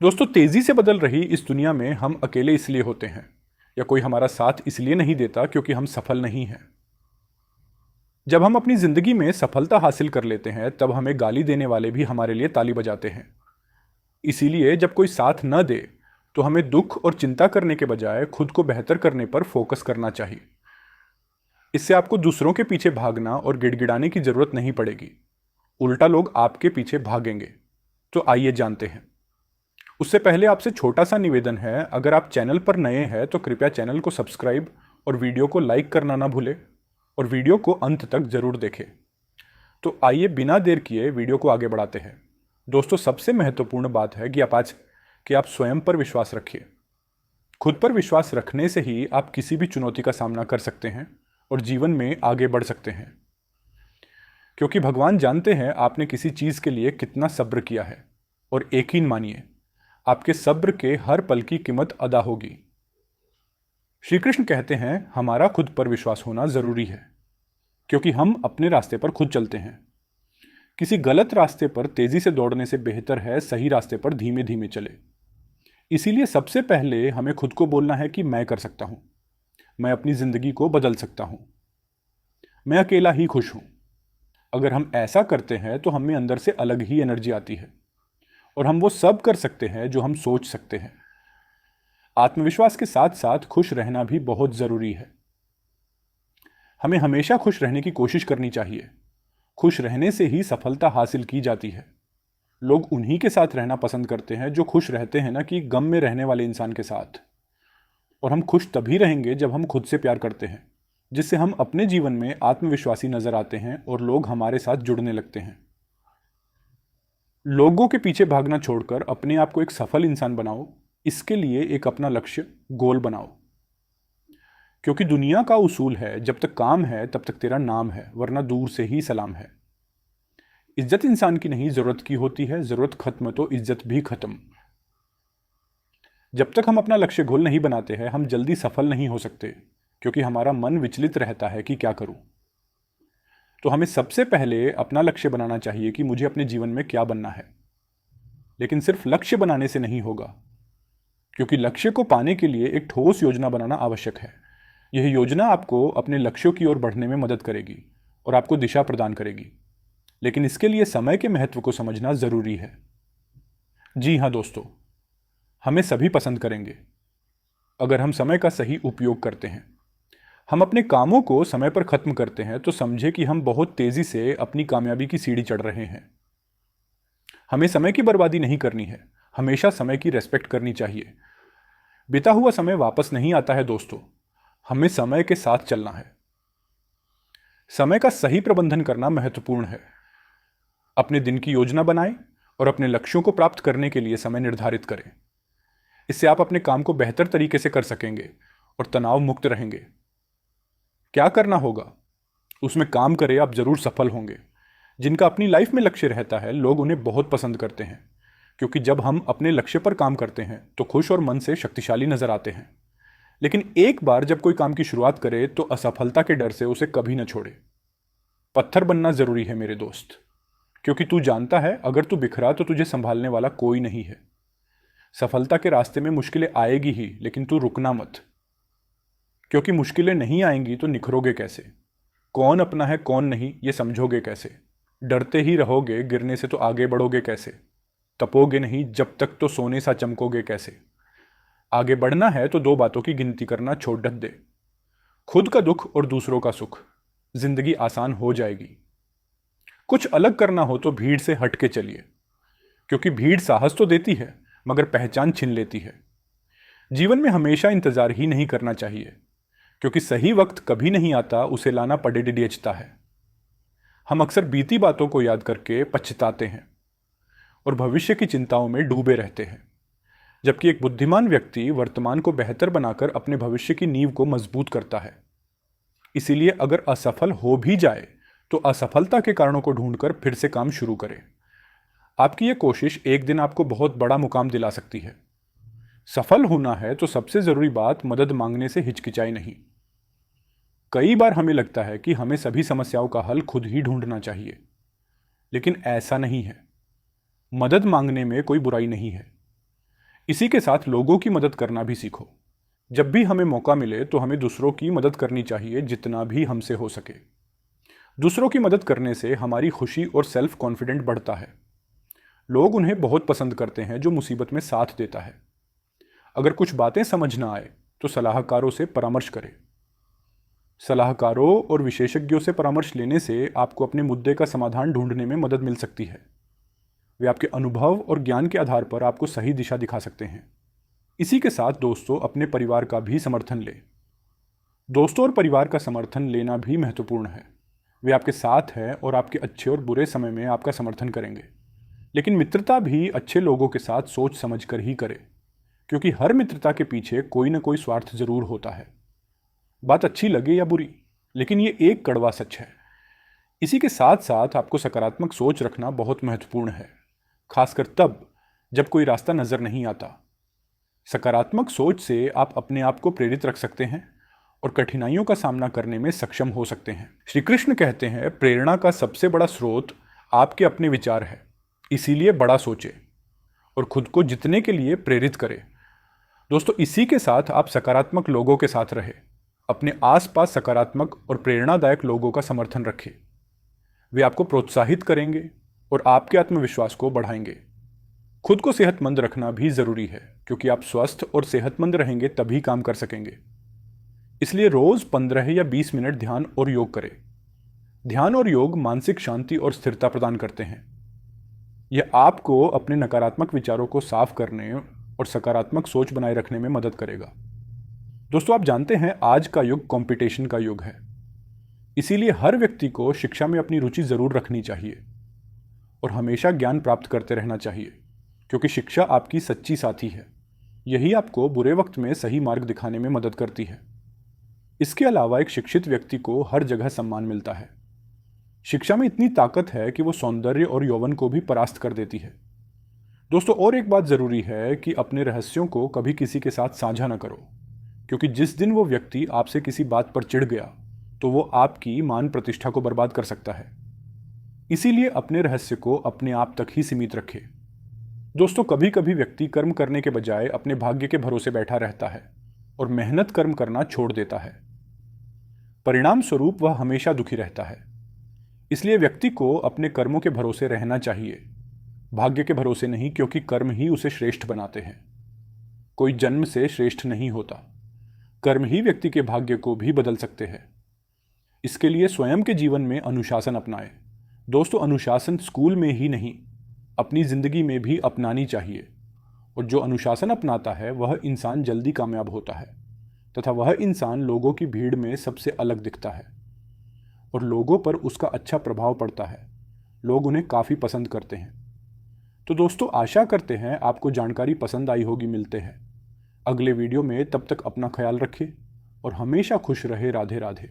दोस्तों, तेजी से बदल रही इस दुनिया में हम अकेले इसलिए होते हैं या कोई हमारा साथ इसलिए नहीं देता क्योंकि हम सफल नहीं हैं। जब हम अपनी जिंदगी में सफलता हासिल कर लेते हैं तब हमें गाली देने वाले भी हमारे लिए ताली बजाते हैं। इसीलिए जब कोई साथ न दे तो हमें दुख और चिंता करने के बजाय खुद को बेहतर करने पर फोकस करना चाहिए। इससे आपको दूसरों के पीछे भागना और गिड़गिड़ाने की जरूरत नहीं पड़ेगी, उल्टा लोग आपके पीछे भागेंगे। तो आइए जानते हैं। उससे पहले आपसे छोटा सा निवेदन है, अगर आप चैनल पर नए हैं तो कृपया चैनल को सब्सक्राइब और वीडियो को लाइक करना ना भूलें और वीडियो को अंत तक जरूर देखें। तो आइए बिना देर किए वीडियो को आगे बढ़ाते हैं। दोस्तों, सबसे महत्वपूर्ण बात है कि आप स्वयं पर विश्वास रखिए। खुद पर विश्वास रखने से ही आप किसी भी चुनौती का सामना कर सकते हैं और जीवन में आगे बढ़ सकते हैं, क्योंकि भगवान जानते हैं आपने किसी चीज के लिए कितना सब्र किया है। और यकीन मानिए, आपके सब्र के हर पल की कीमत अदा होगी। श्री कृष्ण कहते हैं हमारा खुद पर विश्वास होना जरूरी है, क्योंकि हम अपने रास्ते पर खुद चलते हैं। किसी गलत रास्ते पर तेजी से दौड़ने से बेहतर है सही रास्ते पर धीमे धीमे चले। इसीलिए सबसे पहले हमें खुद को बोलना है कि मैं कर सकता हूं, मैं अपनी जिंदगी को बदल सकता हूं, मैं अकेला ही खुश हूं। अगर हम ऐसा करते हैं तो हमें अंदर से अलग ही एनर्जी आती है और हम वो सब कर सकते हैं जो हम सोच सकते हैं। आत्मविश्वास के साथ साथ खुश रहना भी बहुत जरूरी है। हमें हमेशा खुश रहने की कोशिश करनी चाहिए। खुश रहने से ही सफलता हासिल की जाती है। लोग उन्हीं के साथ रहना पसंद करते हैं जो खुश रहते हैं, ना कि गम में रहने वाले इंसान के साथ। और हम खुश तभी रहेंगे जब हम खुद से प्यार करते हैं, जिससे हम अपने जीवन में आत्मविश्वासी नजर आते हैं और लोग हमारे साथ जुड़ने लगते हैं। लोगों के पीछे भागना छोड़कर अपने आप को एक सफल इंसान बनाओ। इसके लिए एक अपना लक्ष्य, गोल बनाओ, क्योंकि दुनिया का उसूल है जब तक काम है तब तक तेरा नाम है, वरना दूर से ही सलाम है। इज्जत इंसान की नहीं, जरूरत की होती है। जरूरत खत्म तो इज्जत भी खत्म। जब तक हम अपना लक्ष्य गोल नहीं बनाते हैं हम जल्दी सफल नहीं हो सकते, क्योंकि हमारा मन विचलित रहता है कि क्या करूं। तो हमें सबसे पहले अपना लक्ष्य बनाना चाहिए कि मुझे अपने जीवन में क्या बनना है। लेकिन सिर्फ लक्ष्य बनाने से नहीं होगा, क्योंकि लक्ष्य को पाने के लिए एक ठोस योजना बनाना आवश्यक है। यह योजना आपको अपने लक्ष्यों की ओर बढ़ने में मदद करेगी और आपको दिशा प्रदान करेगी। लेकिन इसके लिए समय के महत्व को समझना जरूरी है। जी हाँ दोस्तों, हमें सभी पसंद करेंगे अगर हम समय का सही उपयोग करते हैं। हम अपने कामों को समय पर खत्म करते हैं तो समझे कि हम बहुत तेजी से अपनी कामयाबी की सीढ़ी चढ़ रहे हैं। हमें समय की बर्बादी नहीं करनी है, हमेशा समय की रेस्पेक्ट करनी चाहिए। बीता हुआ समय वापस नहीं आता है दोस्तों, हमें समय के साथ चलना है। समय का सही प्रबंधन करना महत्वपूर्ण है। अपने दिन की योजना बनाएं और अपने लक्ष्यों को प्राप्त करने के लिए समय निर्धारित करें। इससे आप अपने काम को बेहतर तरीके से कर सकेंगे और तनाव मुक्त रहेंगे। क्या करना होगा उसमें काम करें, आप जरूर सफल होंगे। जिनका अपनी लाइफ में लक्ष्य रहता है लोग उन्हें बहुत पसंद करते हैं, क्योंकि जब हम अपने लक्ष्य पर काम करते हैं तो खुश और मन से शक्तिशाली नजर आते हैं। लेकिन एक बार जब कोई काम की शुरुआत करे तो असफलता के डर से उसे कभी न छोड़े। पत्थर बनना जरूरी है मेरे दोस्त, क्योंकि तू जानता है अगर तू बिखरा तो तुझे संभालने वाला कोई नहीं है। सफलता के रास्ते में मुश्किलें आएगी ही, लेकिन तू रुकना मत, क्योंकि मुश्किलें नहीं आएंगी तो निखरोगे कैसे? कौन अपना है कौन नहीं ये समझोगे कैसे? डरते ही रहोगे, गिरने से तो आगे बढ़ोगे कैसे? तपोगे नहीं जब तक तो सोने सा चमकोगे कैसे? आगे बढ़ना है तो दो बातों की गिनती करना छोड़ दे, खुद का दुख और दूसरों का सुख। जिंदगी आसान हो जाएगी। कुछ अलग करना हो तो भीड़ से हट के चलिए, क्योंकि भीड़ साहस तो देती है मगर पहचान छीन लेती है। जीवन में हमेशा इंतजार ही नहीं करना चाहिए, क्योंकि सही वक्त कभी नहीं आता, उसे लाना पड़ेडियचता है। हम अक्सर बीती बातों को याद करके पछताते हैं और भविष्य की चिंताओं में डूबे रहते हैं, जबकि एक बुद्धिमान व्यक्ति वर्तमान को बेहतर बनाकर अपने भविष्य की नींव को मजबूत करता है। इसीलिए अगर असफल हो भी जाए तो असफलता के कारणों को ढूंढकर फिर से काम शुरू करें। आपकी यह कोशिश एक दिन आपको बहुत बड़ा मुकाम दिला सकती है। सफल होना है तो सबसे जरूरी बात मदद मांगने से हिचकिचाई नहीं। कई बार हमें लगता है कि हमें सभी समस्याओं का हल खुद ही ढूंढना चाहिए, लेकिन ऐसा नहीं है। मदद मांगने में कोई बुराई नहीं है। इसी के साथ लोगों की मदद करना भी सीखो। जब भी हमें मौका मिले तो हमें दूसरों की मदद करनी चाहिए, जितना भी हमसे हो सके। दूसरों की मदद करने से हमारी खुशी और सेल्फ कॉन्फिडेंट बढ़ता है। लोग उन्हें बहुत पसंद करते हैं जो मुसीबत में साथ देता है। अगर कुछ बातें समझ ना आए तो सलाहकारों से परामर्श करें। सलाहकारों और विशेषज्ञों से परामर्श लेने से आपको अपने मुद्दे का समाधान ढूंढने में मदद मिल सकती है। वे आपके अनुभव और ज्ञान के आधार पर आपको सही दिशा दिखा सकते हैं। इसी के साथ दोस्तों, अपने परिवार का भी समर्थन लें। दोस्तों और परिवार का समर्थन लेना भी महत्वपूर्ण है। वे आपके साथ हैं और आपके अच्छे और बुरे समय में आपका समर्थन करेंगे। लेकिन मित्रता भी अच्छे लोगों के साथ सोच समझ कर ही करें, क्योंकि हर मित्रता के पीछे कोई ना कोई स्वार्थ जरूर होता है। बात अच्छी लगे या बुरी, लेकिन ये एक कड़वा सच है। इसी के साथ साथ आपको सकारात्मक सोच रखना बहुत महत्वपूर्ण है, खासकर तब जब कोई रास्ता नजर नहीं आता। सकारात्मक सोच से आप अपने आप को प्रेरित रख सकते हैं और कठिनाइयों का सामना करने में सक्षम हो सकते हैं। श्री कृष्ण कहते हैं, प्रेरणा का सबसे बड़ा स्रोत आपके अपने विचार है, इसीलिए बड़ा सोचें और खुद को जीतने के लिए प्रेरित करें। दोस्तों, इसी के साथ आप सकारात्मक लोगों के साथ रहें। अपने आसपास सकारात्मक और प्रेरणादायक लोगों का समर्थन रखें। वे आपको प्रोत्साहित करेंगे और आपके आत्मविश्वास को बढ़ाएंगे। खुद को सेहतमंद रखना भी जरूरी है, क्योंकि आप स्वस्थ और सेहतमंद रहेंगे तभी काम कर सकेंगे। इसलिए रोज 15 या 20 मिनट ध्यान और योग करें। ध्यान और योग मानसिक शांति और स्थिरता प्रदान करते हैं। यह आपको अपने नकारात्मक विचारों को साफ करने और सकारात्मक सोच बनाए रखने में मदद करेगा। दोस्तों, आप जानते हैं आज का युग कंपटीशन का युग है। इसीलिए हर व्यक्ति को शिक्षा में अपनी रुचि जरूर रखनी चाहिए और हमेशा ज्ञान प्राप्त करते रहना चाहिए, क्योंकि शिक्षा आपकी सच्ची साथी है। यही आपको बुरे वक्त में सही मार्ग दिखाने में मदद करती है। इसके अलावा एक शिक्षित व्यक्ति को हर जगह सम्मान मिलता है। शिक्षा में इतनी ताकत है कि वो सौंदर्य और यौवन को भी परास्त कर देती है। दोस्तों, और एक बात जरूरी है कि अपने रहस्यों को कभी किसी के साथ साझा न करो, क्योंकि जिस दिन वो व्यक्ति आपसे किसी बात पर चिढ़ गया तो वो आपकी मान प्रतिष्ठा को बर्बाद कर सकता है। इसीलिए अपने रहस्य को अपने आप तक ही सीमित रखें। दोस्तों, कभी कभी व्यक्ति कर्म करने के बजाय अपने भाग्य के भरोसे बैठा रहता है और मेहनत कर्म करना छोड़ देता है। परिणाम स्वरूप वह हमेशा दुखी रहता है। इसलिए व्यक्ति को अपने कर्मों के भरोसे रहना चाहिए, भाग्य के भरोसे नहीं, क्योंकि कर्म ही उसे श्रेष्ठ बनाते हैं। कोई जन्म से श्रेष्ठ नहीं होता। कर्म ही व्यक्ति के भाग्य को भी बदल सकते हैं। इसके लिए स्वयं के जीवन में अनुशासन अपनाएं। दोस्तों, अनुशासन स्कूल में ही नहीं, अपनी जिंदगी में भी अपनानी चाहिए। और जो अनुशासन अपनाता है वह इंसान जल्दी कामयाब होता है तथा वह इंसान लोगों की भीड़ में सबसे अलग दिखता है और लोगों पर उसका अच्छा प्रभाव पड़ता है। लोग उन्हें काफ़ी पसंद करते हैं। तो दोस्तों, आशा करते हैं आपको जानकारी पसंद आई होगी। मिलते हैं अगले वीडियो में, तब तक अपना ख्याल रखिए और हमेशा खुश रहे। राधे राधे।